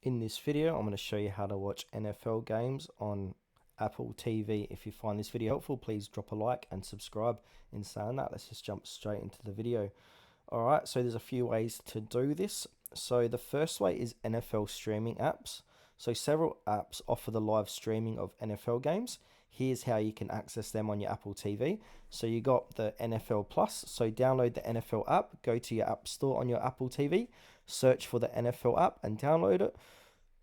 In this video, I'm going to show you how to watch NFL games on Apple TV. If you find this video helpful, please drop a like and subscribe. In saying that, let's just jump straight into the video. Alright, so there's a few ways to do this. So the first way is NFL streaming apps. So several apps offer the live streaming of NFL games. Here's how you can access them on your Apple TV. So you got the NFL Plus. So download the NFL app, go to your App Store on your Apple TV, search for the NFL app and download it.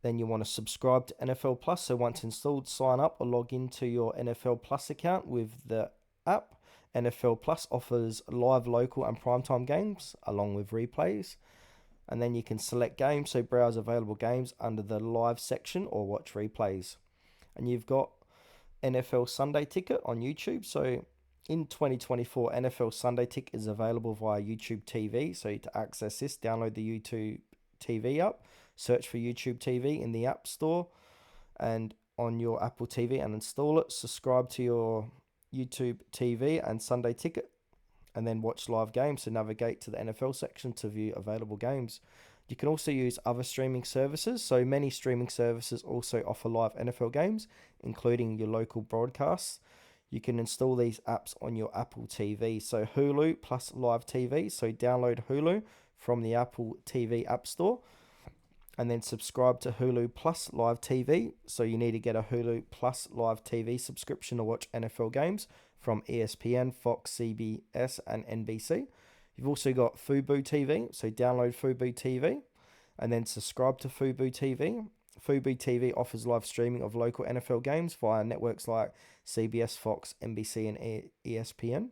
Then you want to subscribe to NFL Plus. So once installed, sign up or log into your NFL Plus account with the app. NFL Plus offers live, local, and primetime games along with replays. And then you can select games, so browse available games under the live section or watch replays. And you've got NFL Sunday Ticket on YouTube. So in 2024, NFL Sunday Ticket is available via YouTube TV. So to access this, download the YouTube TV app, search for YouTube TV in the App Store and on your Apple TV and install it. Subscribe to your YouTube TV and Sunday Ticket, and then watch live games. So navigate to the NFL section to view available games. You can also use other streaming services. So many streaming services also offer live NFL games, including your local broadcasts. You can install these apps on your Apple TV. So Hulu plus Live TV. So download Hulu from the Apple TV App Store and then subscribe to Hulu Plus Live TV. So you need to get a Hulu Plus Live TV subscription to watch NFL games from ESPN, Fox, CBS, and NBC. You've also got Fubo TV, so download Fubo TV and then subscribe to Fubo TV. Fubo TV offers live streaming of local NFL games via networks like CBS, Fox, NBC, and ESPN.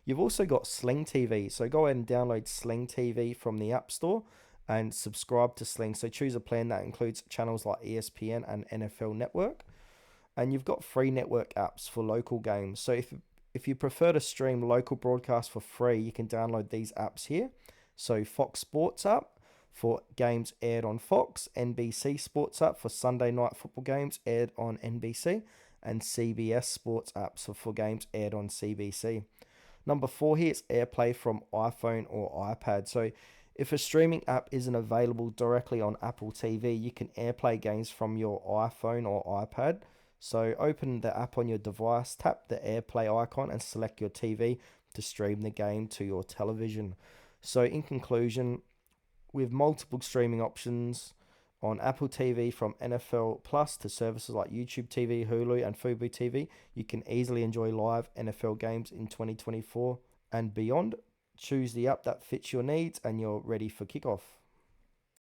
You've also got Sling TV, so go ahead and download Sling TV from the App Store and subscribe to Sling. So choose a plan that includes channels like ESPN and NFL Network. And you've got free network apps for local games. So if you prefer to stream local broadcasts for free, you can download these apps here. So Fox Sports app for games aired on Fox, NBC Sports app for Sunday night football games aired on NBC, and CBS Sports apps for games aired on CBC. Number 4 here is AirPlay from iPhone or iPad. So if a streaming app isn't available directly on Apple TV, you can AirPlay games from your iPhone or iPad. So open the app on your device, tap the AirPlay icon and select your TV to stream the game to your television. So in conclusion, with multiple streaming options on Apple TV from NFL Plus to services like YouTube TV, Hulu, and Fubo TV, you can easily enjoy live NFL games in 2024 and beyond. Choose the app that fits your needs and you're ready for kickoff.